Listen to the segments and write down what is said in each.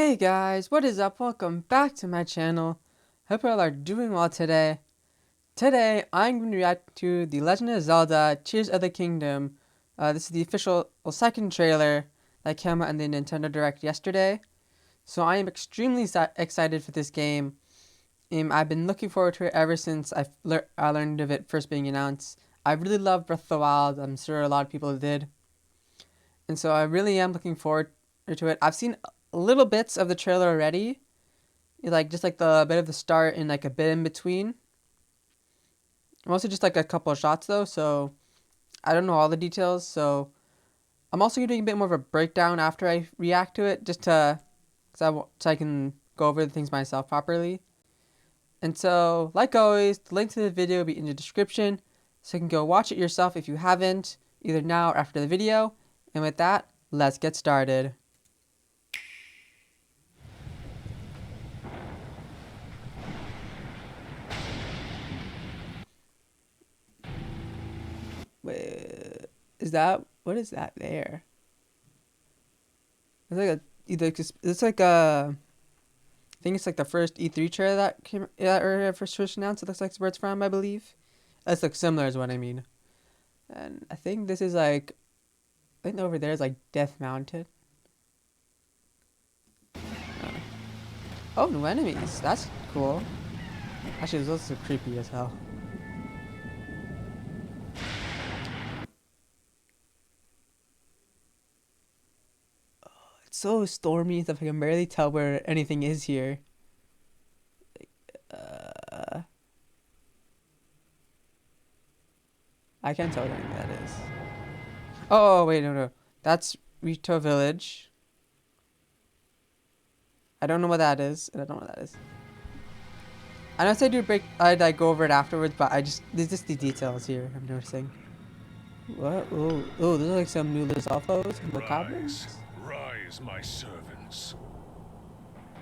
Hey guys, what is up? Welcome back to my channel. Hope you all are doing well today. Today, I'm going to react to The Legend of Zelda Tears of the Kingdom. This is the official second trailer that came out in the Nintendo Direct yesterday. So I am extremely excited for this game. I've been looking forward to it ever since I learned of it first being announced. I really love Breath of the Wild. I'm sure a lot of people did. And so I really am looking forward to it. I've seen little bits of the trailer already. Just like the bit of the start and like a bit in between. Mostly just like a couple of shots though, so I don't know all the details. So I'm also doing a bit more of a breakdown after I react to it, just so I can go over the things myself properly. And so, like always, the link to the video will be in the description, so you can go watch it yourself if you haven't, either now or after the video. And with that, let's get started. Wait, what is that there? It's like it's like I think it's like the first E3 trailer that came, or first announced. It looks like where it's from, I believe. It looks similar is what I mean. And I think this is like, I think over there is like Death Mountain. Oh, new enemies. That's cool. Actually, those are creepy as hell. It's so stormy and stuff. I can barely tell where anything is here. Uh, I can't tell what anything that is. Oh, wait, no. That's Rito Village. I don't know what that is, and I don't know what that is. I know I'd like go over it afterwards, but there's just the details here I'm noticing. What? Oh, those are like some new Lizalfos and Macabres? Rise, my servants.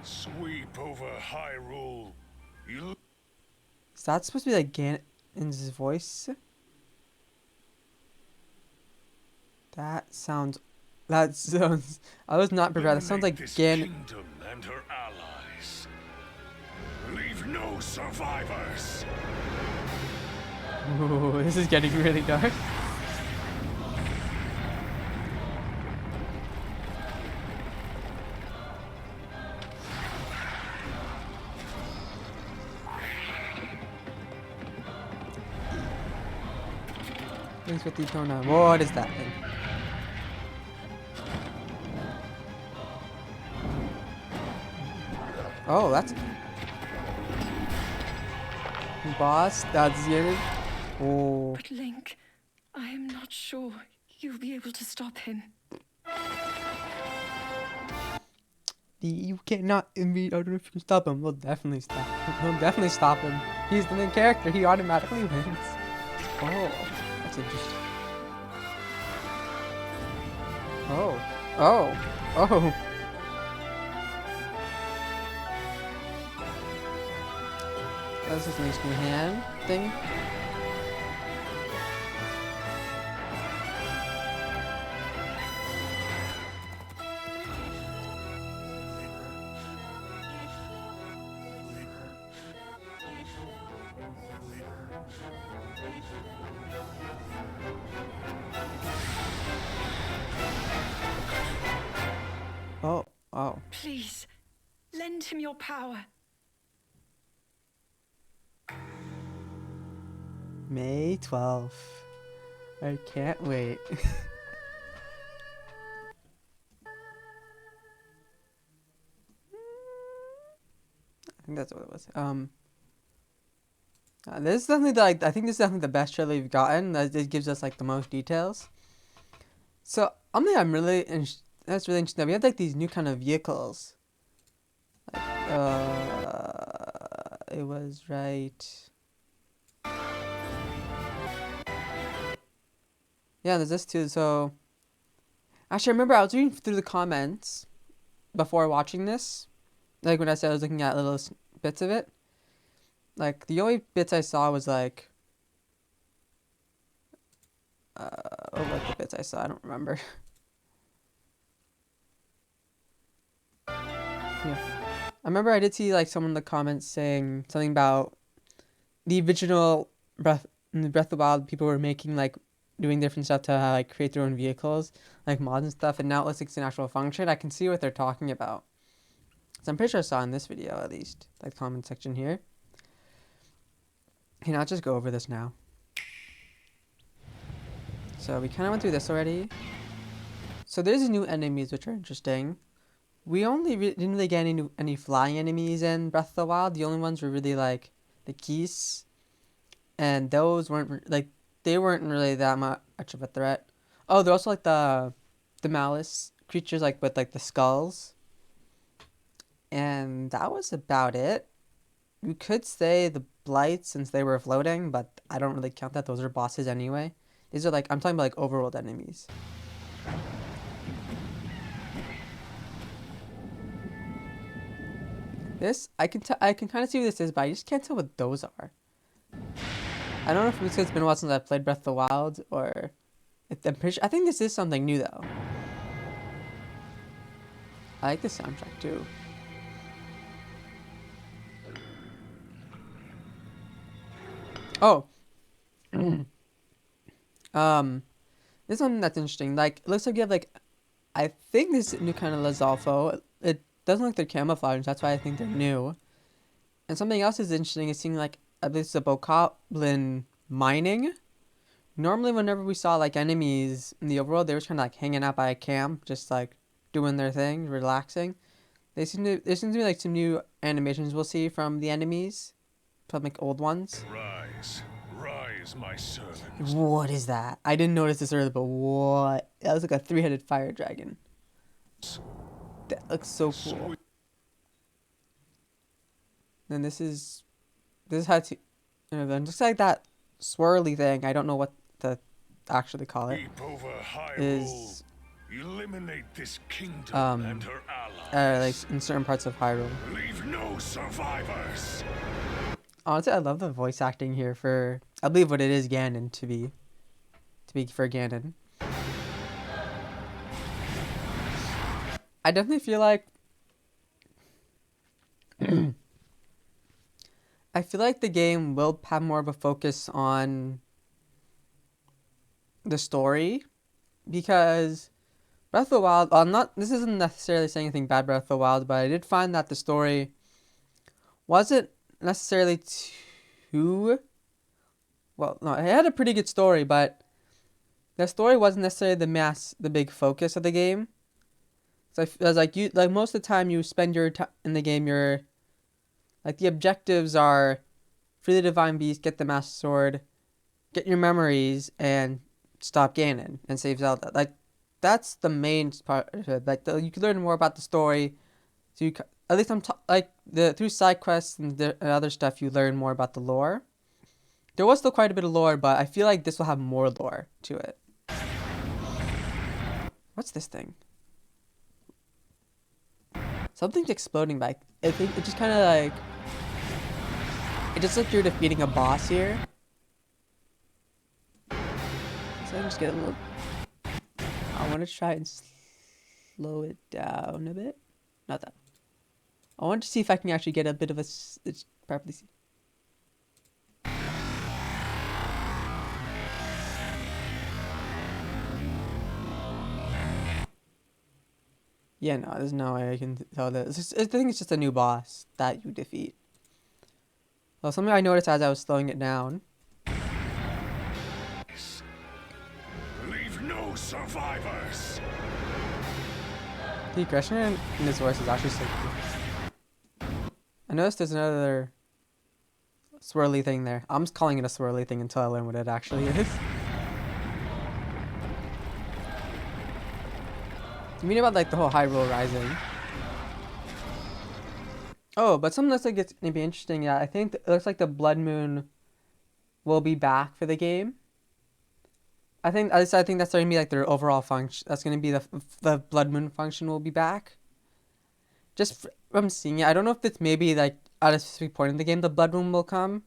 Sweep over Hyrule. Is that supposed to be like Ganon's voice? That sounds, I was not prepared. That sounds like Ganon. Kingdom and her allies. Leave no survivors. Ooh, this is getting really dark. Thanks for the tone on. What is that thing? Oh, that's boss. That's it. Oh. But Link, I am not sure you'll be able to stop him. You cannot. I don't know if you can stop him. We'll definitely stop him. We'll definitely stop him. He's the main character. He automatically wins. Oh, that's interesting. Oh. That's just an interesting hand thing. Oh. Please, lend him your power. May 12th. I can't wait. I think that's what it was. This is definitely I think this is definitely the best trailer we've gotten. It gives us like the most details. So I'm really that's really interesting. We have like these new kind of vehicles. Like it was right. Yeah, there's this too. So actually, I remember I was reading through the comments before watching this. Like when I said I was looking at little bits of it. Like the only bits I saw was like what the bits I saw, I don't remember. Yeah. I remember I did see like someone in the comments saying something about the original Breath of the Wild. People were making like doing different stuff to like create their own vehicles, like mods and stuff, and now it looks like it's an actual function. I can see what they're talking about. So I'm pretty sure I saw in this video at least, like the comment section here. Okay, now let's just go over this now. So we kind of went through this already. So there's new enemies which are interesting. We only didn't really get any flying enemies in Breath of the Wild. The only ones were really like the Geese, and those weren't like they weren't really that much of a threat. Oh, they're also like the Malice creatures like with like the skulls, and that was about it. You could say the Blights since they were floating, but I don't really count that. Those are bosses anyway. These are like I'm talking about like overworld enemies. This I can kind of see what this is, but I just can't tell what those are. I don't know if it's because it's been a while since I've played Breath of the Wild, or I'm pretty sure, I think this is something new though. I like the soundtrack too. Oh, this one that's interesting. Like, it looks like you have like, I think this new kind of Lizalfo. It doesn't look like they're camouflage. That's why I think they're new. And something else is interesting is seeing like this is a bokoblin mining. Normally, whenever we saw like enemies in the overworld, they were kind of like hanging out by a camp, just like doing their thing, relaxing. There seems to be like some new animations we'll see from the enemies, from like old ones. Rise, rise, my servants. What is that? I didn't notice this earlier, but what? That was like a three-headed fire dragon. That looks so cool. Then this is how to, then just like that swirly thing. I don't know what to actually call it. Leap over Is Hyrule. Eliminate this kingdom and her allies. like in certain parts of Hyrule. Leave no survivors. Honestly, I love the voice acting here for I believe what it is Ganon to be for Ganon. I definitely feel like I feel like the game will have more of a focus on the story because Breath of the Wild, this isn't necessarily saying anything bad Breath of the Wild, but I did find that the story wasn't necessarily too well, no, it had a pretty good story, but the story wasn't necessarily the big focus of the game. So I was like most of the time you spend your time in the game, you're like the objectives are free the Divine Beast, get the Master Sword, get your memories, and stop Ganon and save Zelda. Like that's the main part of it. Like you can learn more about the story. So you at least through side quests and other stuff you learn more about the lore. There was still quite a bit of lore, but I feel like this will have more lore to it. What's this thing? Something's exploding back. I think it just kind of like it just like you're defeating a boss here. So I just get a little. I want to try and slow it down a bit. Not that. I want to see if I can actually get a bit of a properly see. Yeah, no, there's no way I can tell that. I think it's just a new boss that you defeat. Well, something I noticed as I was slowing it down. Leave no survivors. The aggression in his voice is actually so cool. I noticed there's another swirly thing there. I'm just calling it a swirly thing until I learn what it actually is. You mean about like the whole Hyrule Rising? Oh, but something looks like it's gonna be interesting. Yeah, I think it looks like the Blood Moon will be back for the game. I think that's going to be like their overall function. That's going to be the Blood Moon function will be back. Just from seeing it, I don't know if it's maybe like at a specific point in the game the Blood Moon will come.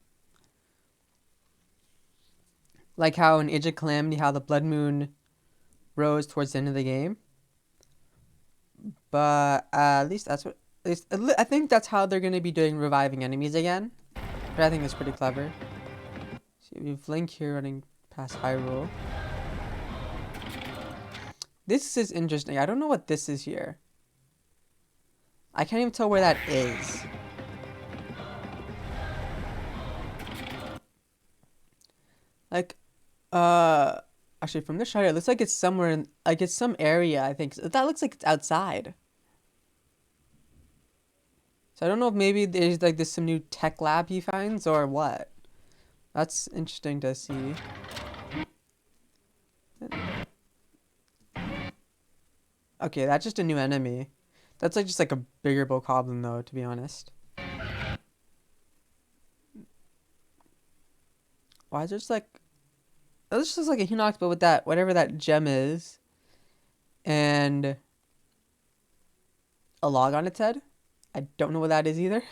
Like how in Age of Calamity, how the Blood Moon rose towards the end of the game. But at least that's what I think that's how they're gonna be doing reviving enemies again. But I think it's pretty clever. See, we have Link here running past Hyrule. This is interesting. I don't know what this is here. I can't even tell where that is. Like, actually from this shot here, it looks like it's somewhere in, like it's some area, I think. That looks like it's outside. So I don't know if maybe there's like this some new tech lab he finds or what. That's interesting to see. Okay, that's just a new enemy. That's like just like a bigger bokoblin though, to be honest. Why is there just like... This looks like a Hinox, but with that, whatever that gem is. And... a log on its head. I don't know what that is either.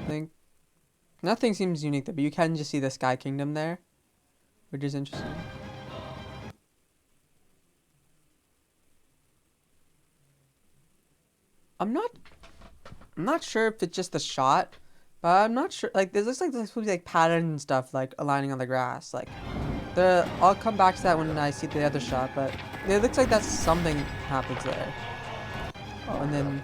Think nothing seems unique though, but you can just see the Sky Kingdom there, which is interesting. I'm not sure if it's just a shot, but I'm not sure. Like, this looks like there's supposed to be like patterns and stuff like aligning on the grass. Like, I'll come back to that when I see the other shot, but it looks like that's something happens there. Oh, and then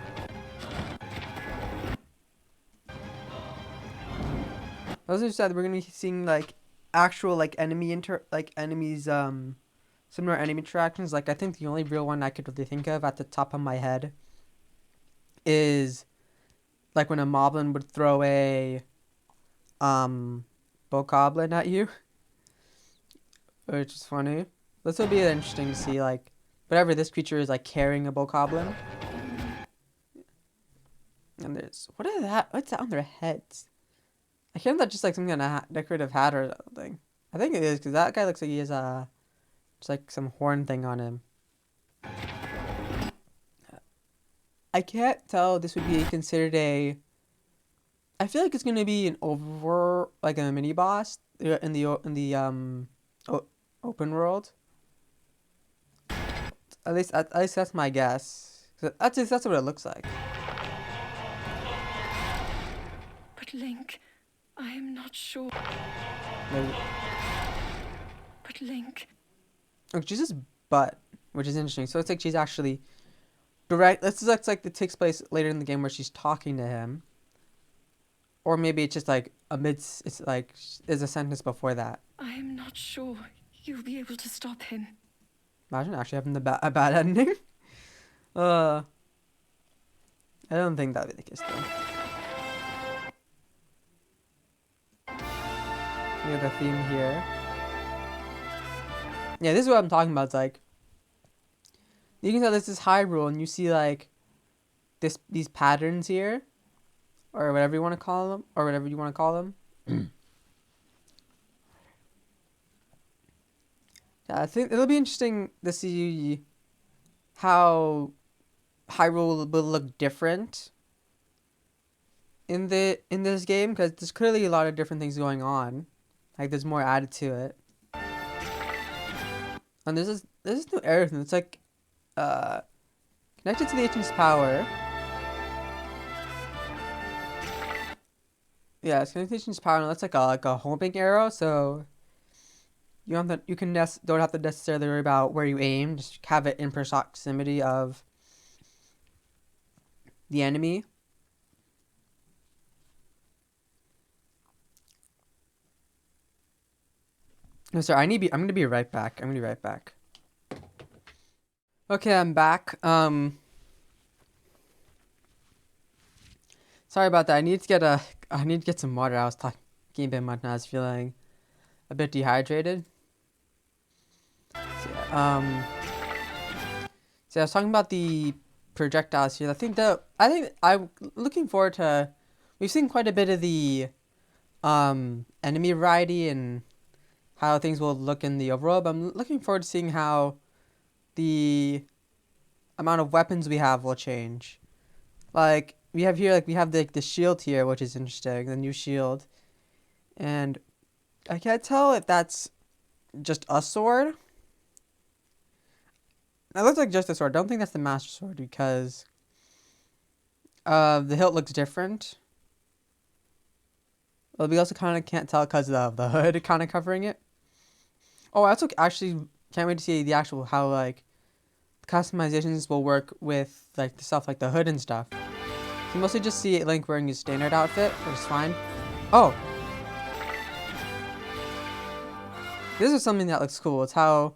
I also said we're gonna be seeing like actual like enemies similar enemy interactions. Like, I think the only real one I could really think of at the top of my head is like when a moblin would throw a bokoblin at you, which is funny. This will be interesting to see, like, whatever this creature is like carrying a bokoblin. And there's what's that on their heads? I can't remember, just like something on a decorative hat or something. I think it is, because that guy looks like he has just like some horn thing on him. I can't tell if this would be considered a... I feel like it's gonna be an like a mini boss in the open world. At least that's my guess. That's what it looks like. But Link, I am not sure. Like, But Link, oh, she's his butt, which is interesting. So it's like she's actually direct. This looks like it takes place later in the game where she's talking to him, or maybe it's just like amidst. It's like there's a sentence before that. I am not sure you'll be able to stop him. Imagine actually having a bad ending. I don't think that'd be the case though. We have a theme here. Yeah, this is what I'm talking about. It's like you can tell this is Hyrule, and you see like these patterns here, or whatever you want to call them, or whatever you want to call them. Yeah, I think it'll be interesting to see how Hyrule will look different in this game, because there's clearly a lot of different things going on. Like, there's more added to it. And there's this new everything. It's like connected to the agent's power. Yeah, it's connected to the agent's power, and that's like a homing arrow. So you don't have to necessarily worry about where you aim. Just have it in proximity of the enemy. No, sir, I'm gonna be right back. I'm gonna be right back. Okay, I'm back. Sorry about that. I need to get some water. I was talking a bit much and I was feeling a bit dehydrated. So, yeah, so I was talking about the projectiles here. I think I'm looking forward to. We've seen quite a bit of the enemy variety and how things will look in the overall, but I'm looking forward to seeing how the amount of weapons we have will change. Like we have the shield here, which is interesting, the new shield, And I can't tell if that's just a sword. It looks like just a sword. I don't think that's the Master Sword because the hilt looks different. But we also kind of can't tell because of the hood kind of covering it. Oh, I also actually can't wait to see the actual how like customizations will work with like the stuff like the hood and stuff. You mostly just see Link wearing his standard outfit, which is fine. Oh, this is something that looks cool. It's how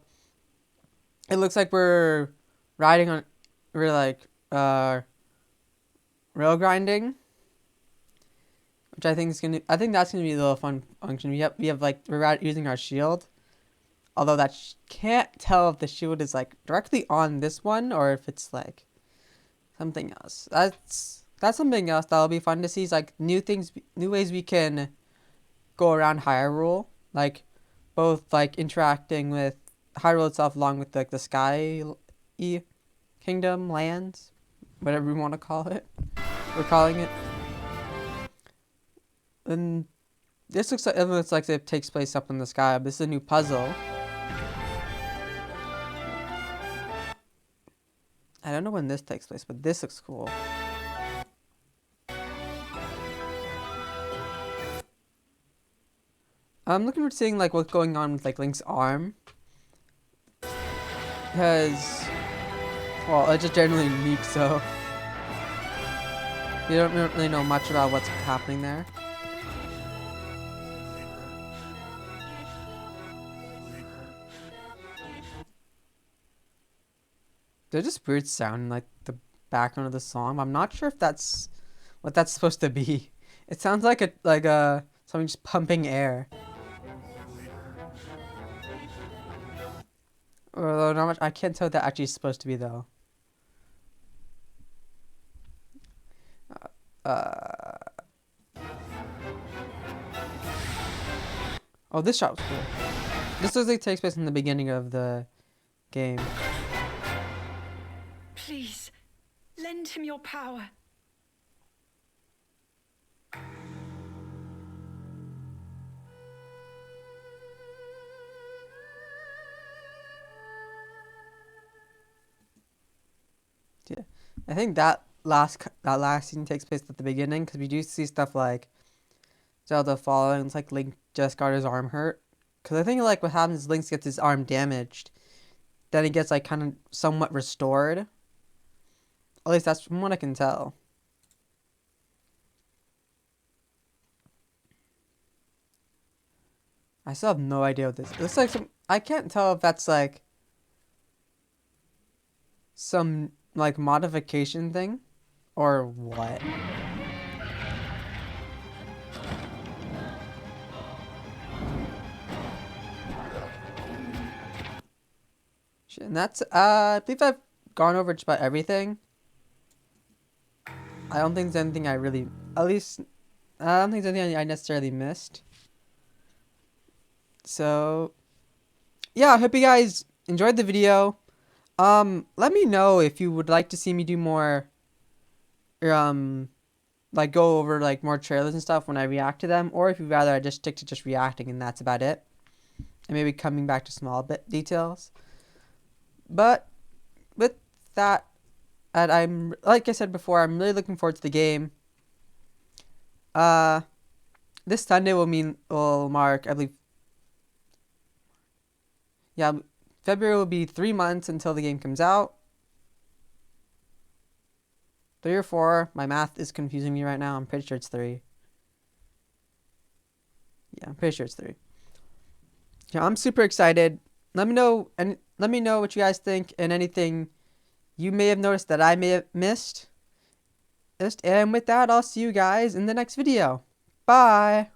it looks like we're riding on, we're like rail grinding, which I think is gonna. I think that's gonna be a little fun function. We have like we're using our shield, although that can't tell if the shield is like directly on this one or if it's like something else. That's something else that'll be fun to see. Is like new things, new ways we can go around Hyrule, like both like interacting with Hyrule itself along with like the Sky Kingdom lands, whatever we want to call it. We're calling it. And this looks like it takes place up in the sky. This is a new puzzle. I don't know when this takes place, but this looks cool. I'm looking for seeing like what's going on with like Link's arm. Because, well, it's just generally unique, so you don't really know much about what's happening there. There's just weird sound in like the background of the song. I'm not sure if that's what that's supposed to be. It sounds like something just pumping air. Although not much, I can't tell what that actually is supposed to be though. Oh, this shot was cool. This looks like it takes place in the beginning of the game. Please, lend him your power. Yeah, I think that last scene takes place at the beginning because we do see stuff like Zelda falling. It's like Link just got his arm hurt. Because I think like what happens is Link gets his arm damaged, then he gets like kind of somewhat restored. At least that's from what I can tell. I still have no idea what this. It looks like some. I can't tell if that's like some like modification thing or what. And that's I believe I've gone over just about everything. I don't think there's anything I really, at least I don't think there's anything I necessarily missed. So yeah, I hope you guys enjoyed the video. Let me know if you would like to see me do more like go over like more trailers and stuff when I react to them, or if you'd rather I just stick to just reacting and that's about it. And maybe coming back to small bit details. But with that, and I'm like I said before, I'm really looking forward to the game. This Sunday will mark, I believe. Yeah, February will be 3 months until the game comes out. 3 or 4. My math is confusing me right now. I'm pretty sure it's 3. Yeah, I'm pretty sure it's 3. Yeah, I'm super excited. Let me know what you guys think and anything you may have noticed that I may have missed. And with that, I'll see you guys in the next video. Bye.